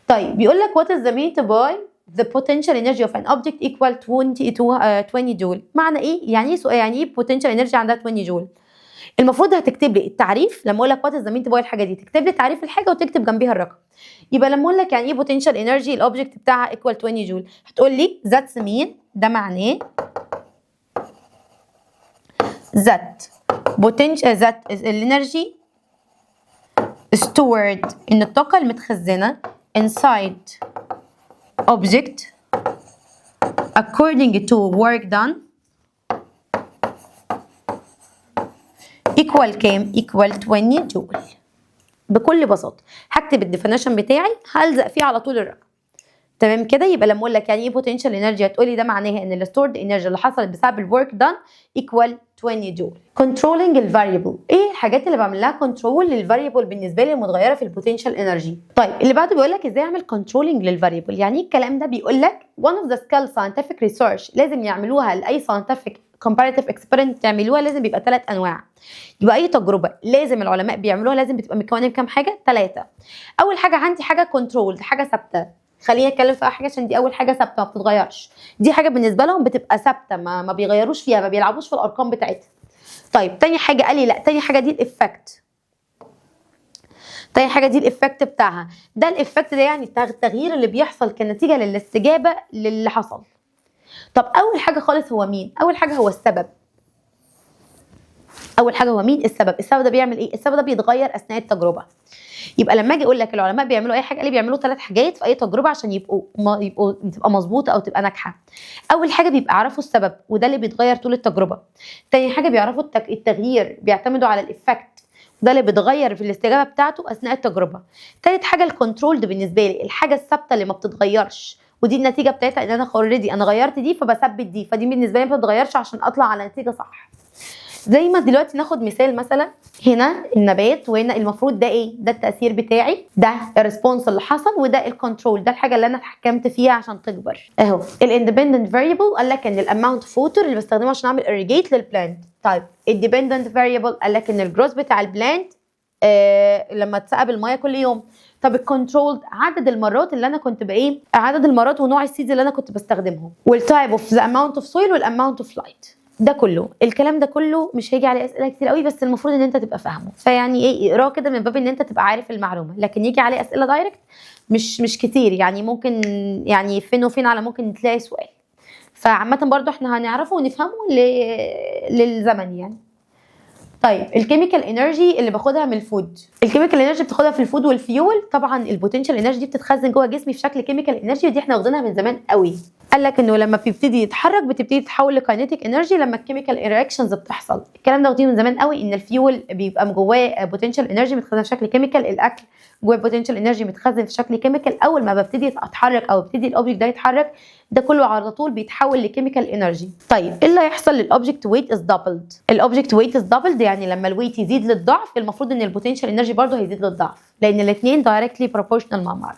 طيب بيقول لك what is the mean to buy the potential energy of an object equal 20 جول. معنى ايه؟ يعني ايه potential energy عندها 20 جول؟ المفروض هتكتب لي التعريف. لما اقول لك what is the mean to buy الحاجه دي، تكتب لي تعريف الحاجه وتكتب جنبيها الرقم. يبقى لما اقول لك يعني ايه potential energy الاوبجكت بتاعها equal 20 جول، هتقول لي that's mean، ده معناه that الانرجي stored، ان الطاقه المتخزنه inside object according to work done equal كام؟ equal 20 جول. بكل بساطه هكتب الديفينيشن بتاعي، هلزق فيه على طول الرقم. تمام كده. يبقى لما اقول لك يعني ايه بوتنشال انرجي، هتقولي ده معناها ان الستورد انرجي اللي حصلت بسبب الورك دان ايكوال 20 جول. كنترولينج الفاريبل، ايه الحاجات اللي بعمل لها كنترول للفاريبل بالنسبه لي المتغيره في البوتنشال انرجي؟ طيب اللي بعده بيقول لك ازاي اعمل كنترولينج للفاريبل. يعني ايه الكلام ده؟ بيقول لك one of the skill scientific research لازم يعملوها لاي scientific comparative experiment تعملوها، لازم بيبقى 3 انواع. يبقى اي تجربه لازم العلماء بيعملوها لازم بتبقى مكونه من كام حاجه؟ 3. اول حاجه عندي حاجه كنترول، حاجه ثابته. خليني اتكلم في حاجه عشان دي اول حاجه ثابته ما بتتغيرش، دي حاجه بالنسبه لهم بتبقى ثابته ما بيغيروش فيها، ما بيلعبوش في الارقام بتاعتها. طيب تاني حاجه قال لي لا، تاني حاجه دي الافكت. تاني حاجه دي الافكت بتاعها. ده الافكت ده يعني التغيير اللي بيحصل كنتيجه للاستجابه للي حصل. طب اول حاجه خالص هو مين؟ اول حاجه هو السبب. اول حاجه هو مين؟ السبب. السبب ده بيعمل ايه؟ السبب ده بيتغير اثناء التجربه. يبقى لما اجي اقول لك العلماء بيعملوا اي حاجه، قال لي بيعملوا 3 حاجات في اي تجربه عشان تبقى مظبوطه او تبقى ناجحه. اول حاجه بيبقى يعرفوا السبب، وده اللي بيتغير طول التجربه. تاني حاجه بيعرفوا التغيير، بيعتمدوا على الافكت، وده اللي بيتغير في الاستجابه بتاعته اثناء التجربه. تالت حاجه الكنترول، ده بالنسبه لي الحاجه الثابته اللي ما بتتغيرش، ودي النتيجه بتاعتها ان انا اوريدي انا غيرت دي فبثبت دي، فدي بالنسبه لي ما بتتغيرش عشان اطلع على نتيجه صح. زي ما دلوقتي ناخد مثال، مثلا هنا النبات وهنا المفروض ده ايه؟ ده التأثير بتاعي، ده الريسبونس اللي حصل، وده الكنترول، ده الحاجه اللي انا اتحكمت فيها عشان تكبر. اهو الاندبندنت فاريبل قال لك ان الاماونت اوف ووتر اللي بستخدمه عشان اعمل irrigate للبلانت. طيب الديبندنت فاريبل قال لك ان الجروث بتاع البلانت لما تسقى بالميه كل يوم. طب الكنترول عدد المرات اللي انا كنت بايه، عدد المرات ونوع السيدز اللي انا كنت بستخدمهم، والتايب اوف ذا اماونت اوف سويل والاماونت اوف لايت. ده كله، الكلام ده كله مش هيجي عليه اسئله كتير قوي، بس المفروض ان انت تبقى فاهمه، فيعني ايه اقراه كده من باب ان انت تبقى عارف المعلومه، لكن يجي عليه اسئله دايركت مش كتير، يعني ممكن يعني فين وفين على ممكن تلاقي سؤال. فعامه برضو احنا هنعرفه ونفهمه للزمن يعني. طيب الكيميكال انرجي اللي باخدها من الفود، الكيميكال انرجي بتاخدها في الفود والفيول. طبعا البوتنشال انرجي دي بتتخزن جوه جسمي في شكل كيميكال انرجي، ودي احنا واخدينها من زمان قوي. قال لك انه لما بيبتدي يتحرك بتبتدي تتحول لكاينيتيك انرجي لما الكيميكال رياكشنز بتحصل. الكلام ده واخدينه من زمان قوي، ان الفيول بيبقى جواه بوتنشال انرجي متخزن في شكل كيميكال، الاكل جواه بوتنشال انرجي متخزن في شكل كيميكال. اول ما ببتدي اتحرك او ببتدي الاوبجكت ده يتحرك، ده كله على طول بيتحول لكيميكال انرجي. طيب ايه اللي هيحصل للاوبجكت ويت از دبلد؟ الاوبجكت ويت از دبلد يعني لما الويت يزيد للضعف المفروض ان البوتنشال انرجي برضه هيزيد للضعف، لان الاثنين دايركتلي بروبورشنال مع بعض.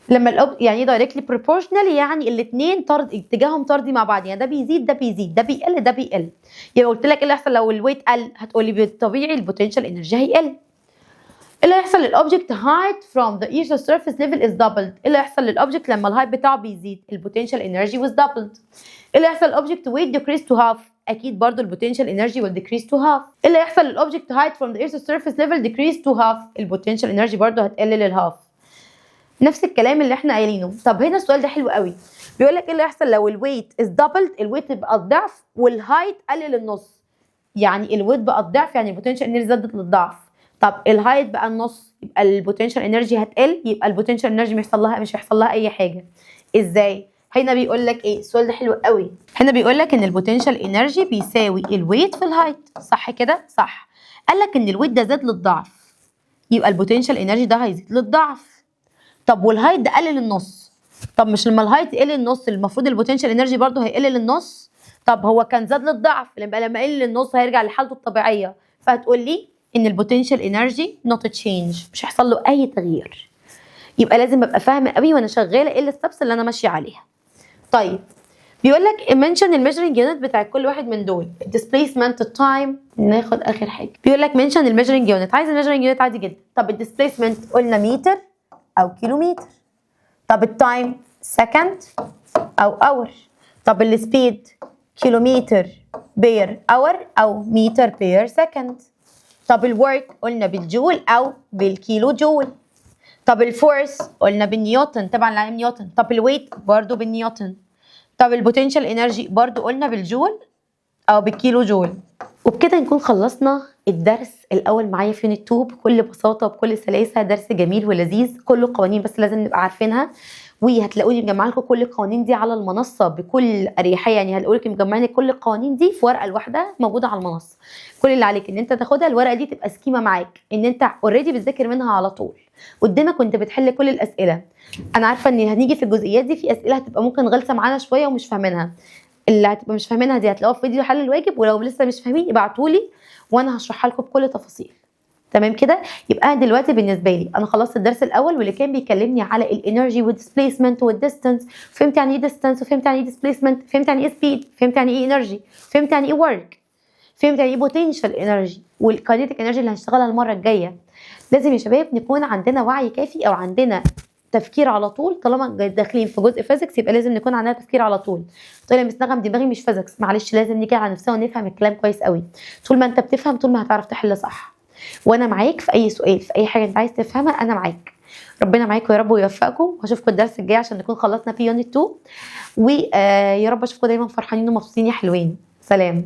لما يعني ايه دايركتلي بروبورشنال؟ يعني الاثنين اتجاههم طردي مع بعض، يعني ده بيزيد ده بيزيد، ده بيقل ده بيقل. يبقى قلت لك ايه اللي هيحصل لو الويت قل؟ هتقولي بالطبيعي البوتنشال انرجي هيقل. اللي هيحصل للاوبجكت height from the earth's surface level is doubled. اللي هيحصل للاوبجكت لما الهايت بتاعه بيزيد البوتنشال انرجي was doubled. اللي هيحصل للاوبجكت weight decrease to half، اكيد برضو البوتنشال انرجي will decrease to half. اللي هيحصل للاوبجكت height from the earth's surface level decrease to half، البوتنشال انرجي برضو هتقل للهاف. نفس الكلام اللي احنا قايلينه. طب هنا السؤال ده حلو قوي، بيقول لك ايه اللي هيحصل لو الويت is doubled؟ الويت بقى الضعف والهايت قلل النص. يعني الويت بقى الضعف يعني البوتنشال انرجي زادت للضعف. طب الهايت بقى النص، يبقى البوتنشال انرجي هتقل، يبقى البوتنشال انرجي مش هيحصل لها اي حاجه. ازاي؟ هنا بيقول لك ايه؟ السؤال ده حلو قوي. هنا بيقول لك ان البوتنشال انرجي بيساوي الويت في الهايت، صح كده؟ صح. قال لك ان الويت ده زاد للضعف، يبقى البوتنشال انرجي ده هيزيد للضعف. طب والهايت ده قلل النص، طب مش لما الهايت يقل النص المفروض البوتنشال انرجي برضه هيقل للنص؟ طب هو كان زاد للضعف، لما يقل للنص هيرجع لحالته الطبيعيه، فهتقول لي ان البوتنشال انرجي نوت تشينج، مش هيحصل له اي تغيير. يبقى لازم ابقى فاهمه قوي وانا شغاله ايه الستبس اللي انا ماشيه عليها. طيب بيقول لك منشن الميجرنج يونت بتاع كل واحد من دول. الديسبيسمنت، التايم، ناخد اخر حاجه. بيقول لك منشن الميجرنج يونت، عايز الميجرنج يونت عادي جدا. طب الديسبيسمنت قلنا متر او كيلومتر. طب التايم سكند او اور. طب السبيد كيلومتر بير اور او متر بير سكند. طب الورك قلنا بالجول او بالكيلو جول. طب الفورس قلنا بالنيوتن، طبعا العلم نيوتن. طب الويت برضو بالنيوتن. طب البوتنشال انرجي برضو قلنا بالجول او بالكيلو جول. وبكده نكون خلصنا الدرس الاول معايا في يونت 2 بكل بساطه وبكل سلاسه. درس جميل ولذيذ كله قوانين بس لازم نبقى عارفينها، وهتلاقوني مجمعه لكم كل القوانين دي على المنصه بكل اريحيه. يعني هلاقوا لك مجمعين كل القوانين دي في ورقه لوحدها موجوده على المنصه. كل اللي عليك ان انت تاخدها الورقه دي تبقى سكيمه معاك، ان انت اوريدي بتذاكر منها على طول قدامك وانت بتحل كل الاسئله. انا عارفه ان هنيجي في الجزئيات دي في اسئله هتبقى ممكن غلسه معانا شويه ومش فاهمينها. اللي هتبقى مش فاهمينها دي هتلاقوها في فيديو حل الواجب، ولو لسه مش فاهمين ابعتولي وانا هشرحها لكم بكل تفاصيل. تمام كده؟ يبقى دلوقتي بالنسبه لي انا خلصت الدرس الاول واللي كان بيكلمني على الانرجي والديسبيسمنت والديستانس. فهمت يعني ايه ديستانس، وفهمت يعني ايه ديسبيسمنت، فهمت يعني ايه سبيد، فهمت يعني ايه انرجي، فهمت يعني ايه ورك، فهمت يعني ايه بوتنشال انرجي والكاينيتيك انرجي اللي هنشتغلها المره الجايه. لازم يا شباب نكون عندنا وعي كافي او عندنا تفكير على طول. طالما داخلين في جزء فيزيكس يبقى لازم نكون عندنا تفكير على طول. طول ما نغم دماغي مش فيزيكس، معلش لازم نيجي على نفسنا ونفهم الكلام كويس قوي. طول ما انت بتفهم طول ما هتعرف تحل صح. وانا معاك في اي سؤال، في اي حاجه انت عايز تفهمها انا معاك. ربنا معاكم يا رب ويوفقكم، واشوفكم الدرس الجاي عشان نكون خلصنا في يونت 2. ويا رب اشوفكم دايما فرحانين ومبسوطين يا حلوين. سلام.